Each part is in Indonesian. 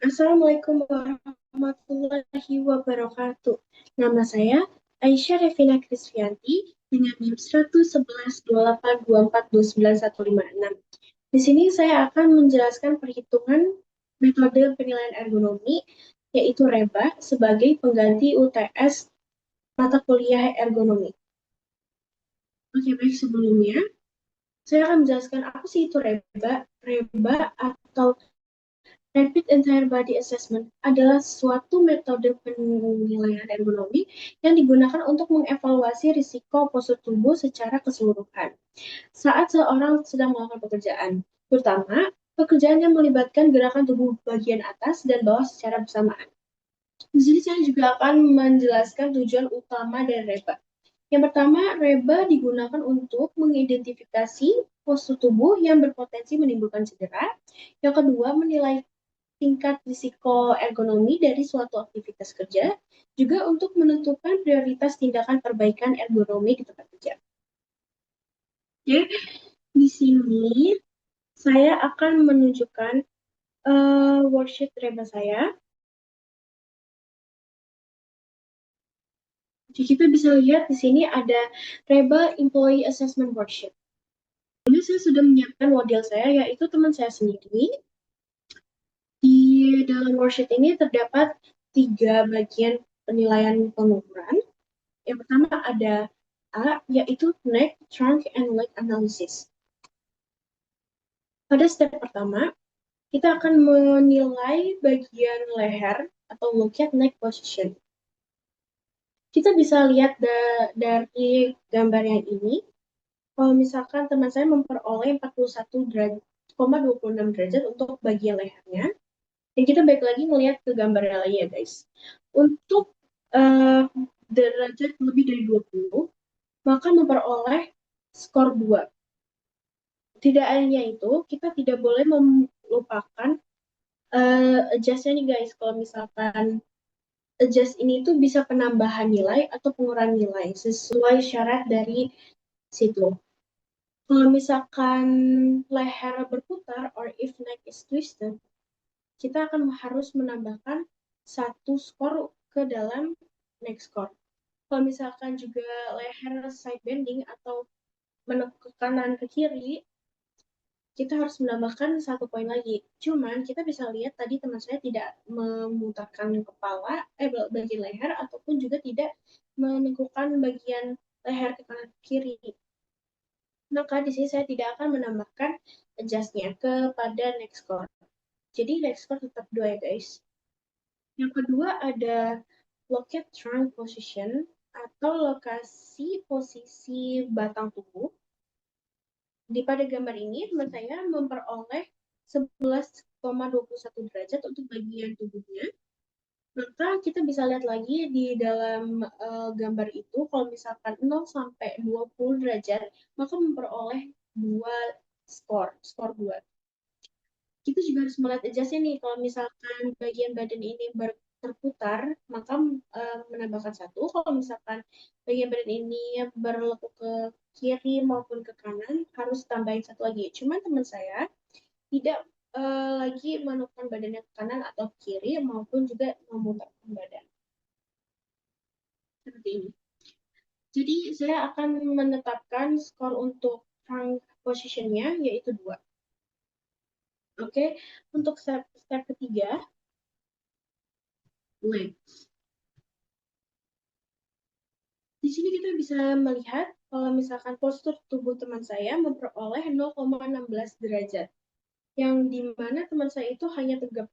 Assalamualaikum warahmatullahi wabarakatuh. Nama saya Aisyah Revina Krisvianti dengan NIM 11128242915. Di sini saya akan menjelaskan perhitungan metode penilaian ergonomi, yaitu REBA, sebagai pengganti UTS mata kuliah ergonomi. Oke, baik, sebelumnya saya akan menjelaskan apa sih itu REBA. REBA atau Rapid Entire Body Assessment adalah suatu metode penilaian ergonomi yang digunakan untuk mengevaluasi risiko postur tubuh secara keseluruhan saat seorang sedang melakukan pekerjaan, terutama pekerjaan yang melibatkan gerakan tubuh bagian atas dan bawah secara bersamaan. Di sini saya juga akan menjelaskan tujuan utama dari REBA. Yang pertama, REBA digunakan untuk mengidentifikasi postur tubuh yang berpotensi menimbulkan cedera. Yang kedua, menilai tingkat risiko ergonomi dari suatu aktivitas kerja, juga untuk menentukan prioritas tindakan perbaikan ergonomi di tempat kerja. Oke, di sini saya akan menunjukkan worksheet REBA saya. Jadi kita bisa lihat di sini ada REBA Employee Assessment Worksheet. Ini saya sudah menyiapkan model saya, yaitu teman saya sendiri. Di dalam worksheet ini terdapat 3 bagian penilaian pengukuran. Yang pertama ada A, yaitu neck, trunk, and leg analysis. Pada step pertama, kita akan menilai bagian leher atau look at neck position. Kita bisa lihat dari gambar yang ini, kalau misalkan teman saya memperoleh 41,26 derajat untuk bagian lehernya, dan kita balik lagi melihat ke gambar yang lain ya guys. Untuk derajat lebih dari 20, maka memperoleh skor 2. Tidak hanya itu, kita tidak boleh melupakan adjust-nya nih guys. Kalau misalkan adjust ini itu bisa penambahan nilai atau pengurangan nilai sesuai syarat dari situ. Kalau misalkan leher berputar or if neck is twisted, kita akan harus menambahkan 1 skor ke dalam neck score. Kalau misalkan juga leher side bending atau menekuk ke kanan ke kiri, kita harus menambahkan 1 poin lagi. Cuman kita bisa lihat tadi teman saya tidak memutarkan kepala, bagian leher, ataupun juga tidak menengkukkan bagian leher ke kanan ke kiri. Maka di sini saya tidak akan menambahkan adjust-nya kepada next score. Jadi next score tetap 2 ya guys. Yang kedua ada locket trunk position atau lokasi posisi batang tubuh. Pada gambar ini, teman saya memperoleh 11,21 derajat untuk bagian tubuhnya. Maka kita bisa lihat lagi di dalam gambar itu, kalau misalkan 0 sampai 20 derajat, maka memperoleh 2 skor 2. Kita juga harus melihat adjustnya nih, kalau misalkan bagian badan ini terputar, maka menambahkan 1. Kalau misalkan bagian badan ini berlekuk ke kiri maupun ke kanan, harus tambahin 1 lagi. Cuman teman saya tidak lagi menukar badannya ke kanan atau ke kiri, maupun juga memutarkan badan. Seperti ini. Jadi saya akan menetapkan skor untuk trunk position-nya, yaitu 2. Oke, untuk step ketiga, legs. Di sini kita bisa melihat kalau misalkan postur tubuh teman saya memperoleh 0,16 derajat, yang dimana teman saya itu hanya tegap,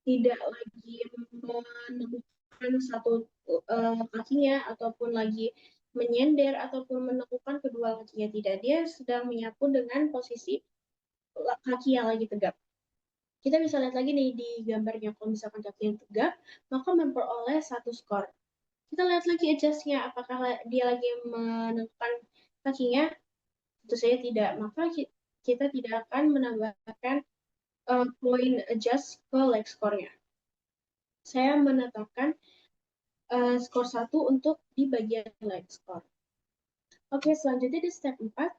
tidak lagi menekukkan satu kakinya ataupun lagi menyender ataupun menekukkan kedua kakinya, tidak. Dia sedang menyatu dengan posisi kaki yang lagi tegap. Kita bisa lihat lagi nih di gambarnya, kalau misalkan kaki yang tegap, maka memperoleh 1 skor. Kita lihat lagi adjust-nya, apakah dia lagi menentukan kakinya? Tentu saja tidak. Maka kita tidak akan menambahkan poin adjust ke leg score-nya. Saya menetapkan skor 1 untuk di bagian leg score. Oke, selanjutnya di step 4,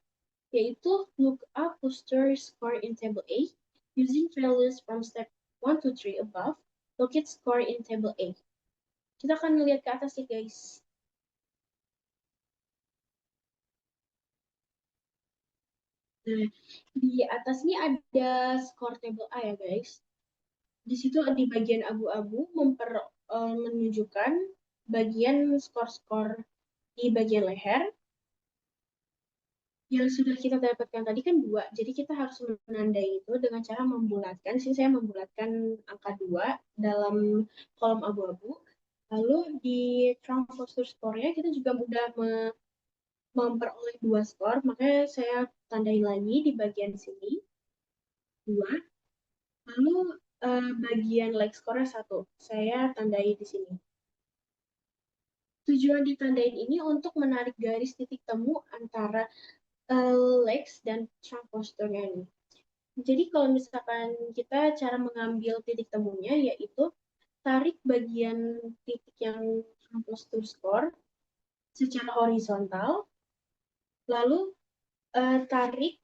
yaitu look up posture score in table A. Using values from step 1 to 3 above, locate score in table A. Kita akan lihat ke atas nih guys. Nah, di atas ini ada skor table A ya guys. Di situ di bagian abu-abu menunjukkan bagian skor-skor di bagian leher yang sudah kita dapatkan tadi kan 2. Jadi kita harus menandai itu dengan cara membulatkan. Sini saya membulatkan angka 2 dalam kolom abu-abu. Lalu di trunk posture score-nya kita juga mudah memperoleh 2 skor. Makanya saya tandai lagi di bagian sini 2. Lalu bagian leg score-nya 1. Saya tandai di sini. Tujuan ditandain ini untuk menarik garis titik temu antara legs dan trunk posture-nya ini. Jadi kalau misalkan kita cara mengambil titik temunya yaitu tarik bagian titik yang posture score secara horizontal, lalu tarik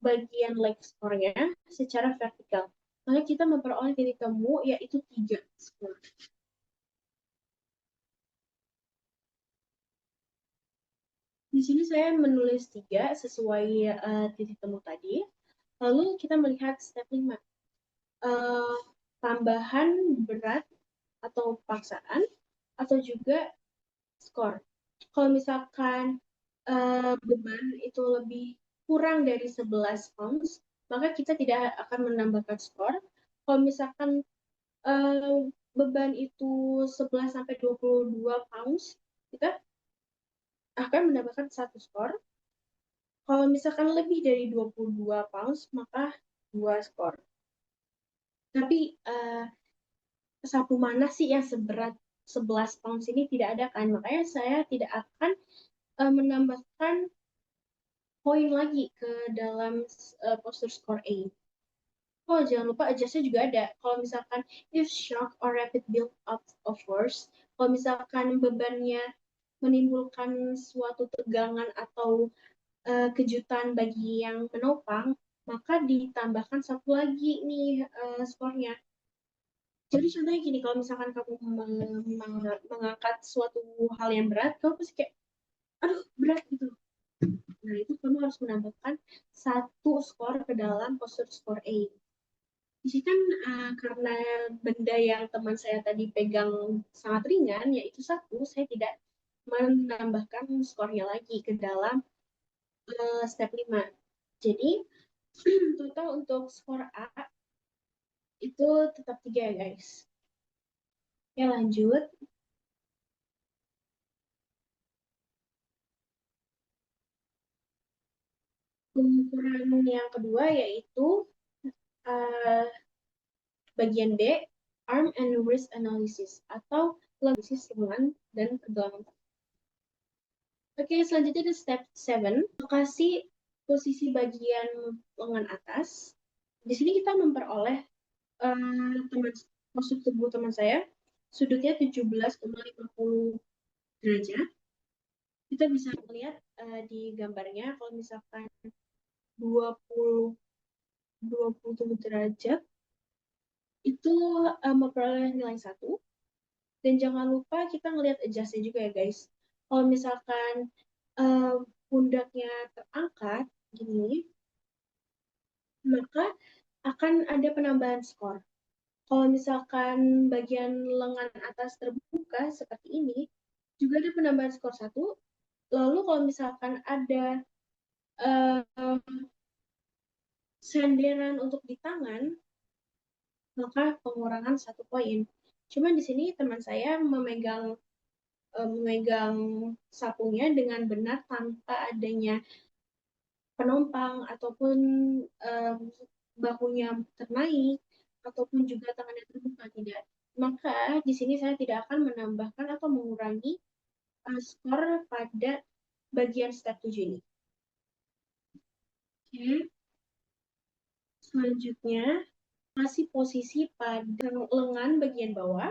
bagian leg score-nya secara vertikal. Maka kita memperoleh titik temu yaitu 3 skor. Di sini saya menulis 3 sesuai titik temu tadi. Lalu kita melihat step 5. Uh, tambahan berat atau paksaan atau juga skor. Kalau misalkan beban itu lebih kurang dari 11 pounds, maka kita tidak akan menambahkan skor. Kalau misalkan beban itu 11 sampai 22 pounds, kita akan mendapatkan satu skor. Kalau misalkan lebih dari 22 pounds, maka 2 skor. Tapi sapu mana sih yang seberat 11 pounds ini tidak ada kan? Makanya saya tidak akan menambahkan poin lagi ke dalam posture score A. Oh, jangan lupa adjustnya juga ada. Kalau misalkan if shock or rapid build up of force, kalau misalkan bebannya menimbulkan suatu tegangan atau kejutan bagi yang menopang, maka ditambahkan satu lagi nih skornya. Jadi contohnya gini, kalau misalkan kamu mengangkat suatu hal yang berat, kamu pasti kayak, aduh berat gitu. Nah, itu kamu harus menambahkan satu skor ke dalam posture score A. Di sini kan karena benda yang teman saya tadi pegang sangat ringan, yaitu satu, saya tidak menambahkan skornya lagi ke dalam step 5. Jadi, total untuk skor A itu tetap 3 ya guys. Ya lanjut. Pengukuran yang kedua yaitu uh, bagian B, arm and wrist analysis atau analisis lengan dan pergelangan. Oke, selanjutnya di step 7, lokasi posisi bagian lengan atas. Di sini kita memperoleh teman postur tubuh teman saya sudutnya 17,50 derajat. Kita bisa melihat di gambarnya kalau misalkan 20 27 derajat itu memperoleh nilai 1. Dan jangan lupa kita ngelihat adjustnya juga ya guys. Kalau misalkan uh, pundaknya terangkat gini, maka akan ada penambahan skor. Kalau misalkan bagian lengan atas terbuka seperti ini, juga ada penambahan skor 1. Lalu kalau misalkan ada uh, senderan untuk di tangan, maka pengurangan 1 poin. Cuman di sini teman saya memegang sapunya dengan benar tanpa adanya penompang ataupun um, bahunya ternaik ataupun juga tangannya terbuka tidak. Maka di sini saya tidak akan menambahkan atau mengurangi skor pada bagian step 7 ini. Oke, selanjutnya masih posisi pada lengan bagian bawah.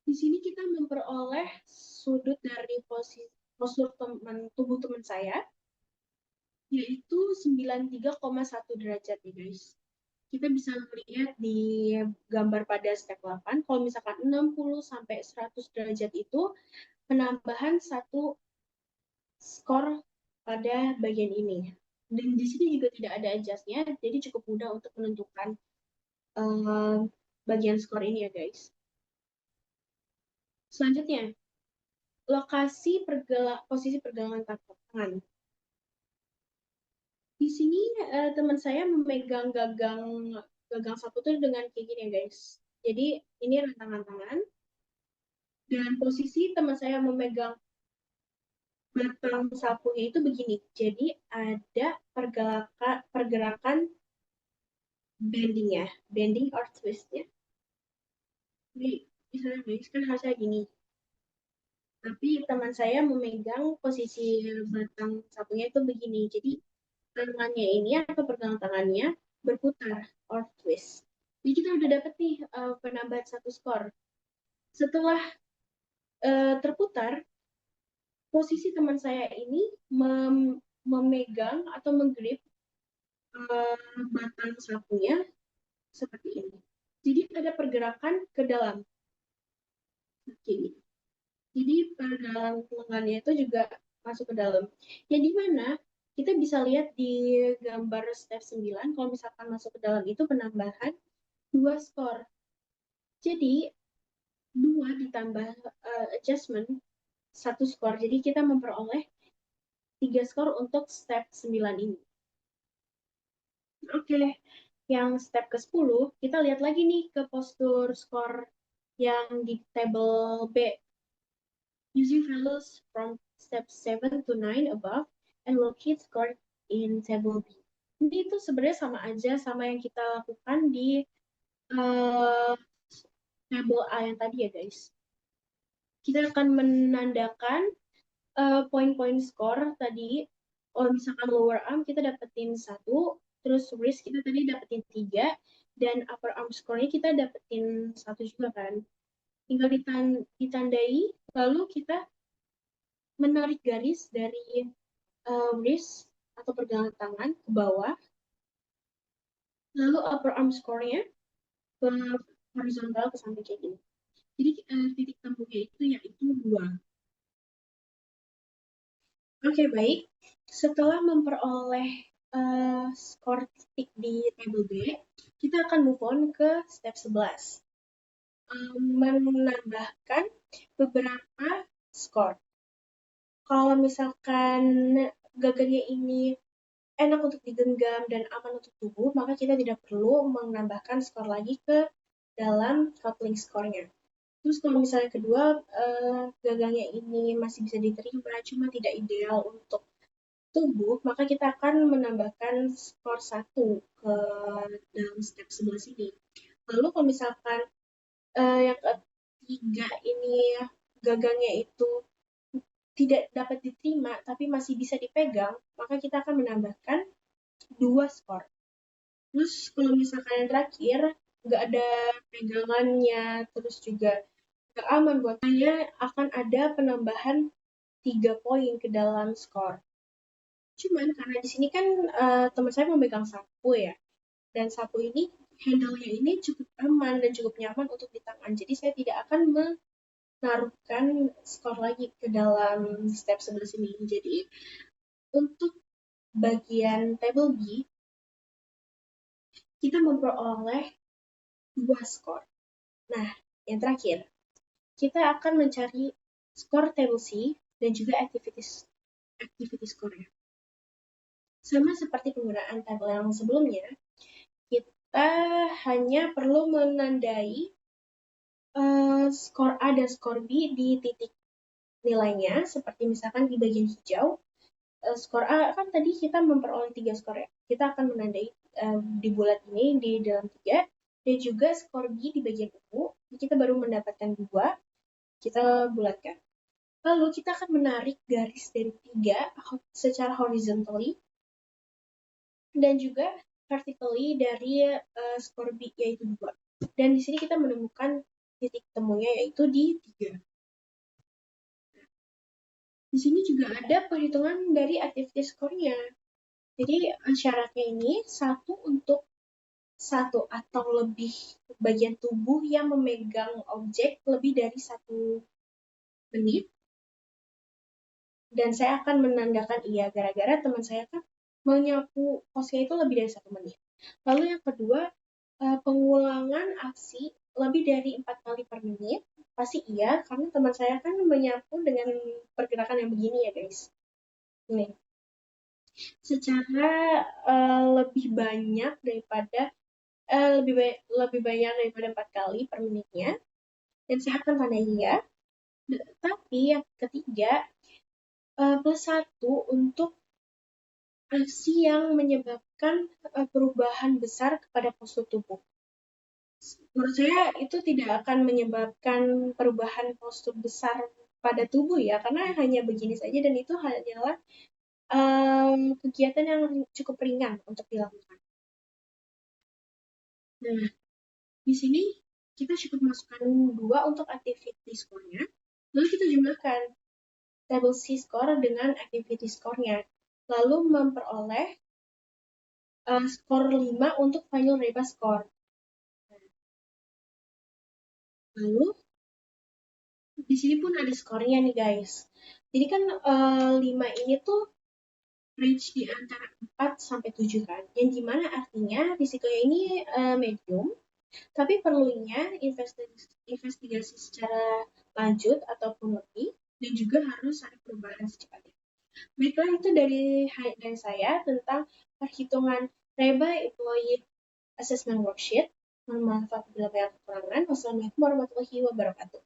Di sini kita memperoleh sudut dari postur tubuh teman saya. yaitu 93,1 derajat ya guys. Kita bisa melihat di gambar pada step 8, kalau misalkan 60 sampai 100 derajat itu penambahan satu skor pada bagian ini. Dan di sini juga tidak ada adjustnya, jadi cukup mudah untuk menentukan bagian skor ini ya guys. Selanjutnya, posisi pergelangan tangan. Di sini teman saya memegang gagang sapu tuh dengan kayak gini ya guys. Jadi ini rentangan tangan dan posisi teman saya memegang batang sapunya itu begini. Jadi ada pergerakan bending ya, bending or twist ya. Jadi misalnya guys kan harusnya gini. Tapi teman saya memegang posisi batang sapunya itu begini. Jadi tangannya ini atau pergelangan tangannya berputar or twist. Jadi kita udah dapet nih penambahan satu skor. Setelah terputar, posisi teman saya ini memegang atau menggrip batang sapunya seperti ini. Jadi ada pergerakan ke dalam. Oke. Jadi pergelangan lengannya itu juga masuk ke dalam. Yang dimana kita bisa lihat di gambar step 9, kalau misalkan masuk ke dalam itu penambahan 2 skor. Jadi 2 ditambah adjustment 1 skor. Jadi kita memperoleh 3 skor untuk step 9 ini. Oke, yang step ke-10, kita lihat lagi nih ke postur skor yang di table B. Using values from step 7 to 9 above and locate score in table B. Ini itu sebenarnya sama aja sama yang kita lakukan di table A yang tadi ya guys. Kita akan menandakan poin-poin skor tadi. Kalau misalkan lower arm kita dapetin 1, terus wrist kita tadi dapetin 3, dan upper arm score-nya kita dapetin 1 juga kan. Tinggal ditandai, lalu kita menarik garis dari wrist atau pergelangan tangan ke bawah, lalu upper arm score-nya ke horizontal ke samping kayak gini. Jadi titik temunya itu yaitu 2. Oke, baik. Setelah memperoleh skor titik di table B, kita akan move on ke step 11. Menambahkan beberapa skor. Kalau misalkan gagangnya ini enak untuk digenggam dan aman untuk tubuh, maka kita tidak perlu menambahkan skor lagi ke dalam coupling skornya. Terus kalau misalnya kedua, gagangnya ini masih bisa diterima, cuma tidak ideal untuk tubuh, maka kita akan menambahkan skor 1 ke dalam step 11 ini. Lalu kalau misalkan yang ketiga ini gagangnya itu tidak dapat diterima tapi masih bisa dipegang, maka kita akan menambahkan 2 skor. Terus kalau misalkan yang terakhir nggak ada pegangannya, terus juga nggak aman buat saya, akan ada penambahan 3 poin ke dalam skor. Cuman karena di sini kan teman saya memegang sapu ya, dan sapu ini handle-nya ini cukup aman dan cukup nyaman untuk di tangan. Jadi saya tidak akan menaruhkan skor lagi ke dalam step 11 ini. Jadi untuk bagian table B, kita memperoleh 2 skor. Nah, yang terakhir, kita akan mencari skor table C dan juga activity score. Sama seperti penggunaan tabel yang sebelumnya, kita hanya perlu menandai skor A dan skor B di titik nilainya, seperti misalkan di bagian hijau. Skor A kan tadi kita memperoleh 3 skor ya. Kita akan menandai di bulat ini di dalam 3, dan juga skor B di bagian ungu, kita baru mendapatkan 2, kita bulatkan. Lalu kita akan menarik garis dari 3 secara horizontally dan juga vertically dari skor B yaitu 2. Dan di sini kita menemukan titik temunya yaitu di 3. Di sini juga ada perhitungan dari activity score-nya. Jadi syaratnya ini untuk satu atau lebih bagian tubuh yang memegang objek lebih dari 1 menit, dan saya akan menandakan iya gara-gara teman saya kan menyapu posnya itu lebih dari 1 menit. Lalu yang kedua, pengulangan aksi lebih dari 4 kali per menit, pasti iya karena teman saya kan menyapu dengan pergerakan yang begini ya guys. Nih, secara lebih banyak daripada lebih banyak daripada 4 kali per menitnya, dan saya akan tanda iya. Tapi yang ketiga, +1 untuk aksi yang menyebabkan perubahan besar kepada postur tubuh. Menurut saya itu tidak akan menyebabkan perubahan postur besar pada tubuh ya, karena hanya begini saja dan itu hanyalah kegiatan yang cukup ringan untuk dilakukan. Nah, di sini kita cukup masukkan 2 untuk activity score-nya, lalu kita jumlahkan table C score dengan activity score-nya, lalu memperoleh skor 5 untuk final REBA score. Lalu di sini pun ada skornya nih guys. Jadi kan 5 ini tuh range di antara 4 sampai 7 kan. Yang dimana artinya risikonya ini medium, tapi perlunya investigasi secara lanjut ataupun lebih, dan juga harus ada perubahan secepatnya. Baiklah, itu dari saya tentang perhitungan REBA Employee Assessment Worksheet. Mohon maaf apabila banyak kekurangan. Wassalamualaikum warahmatullahi wabarakatuh.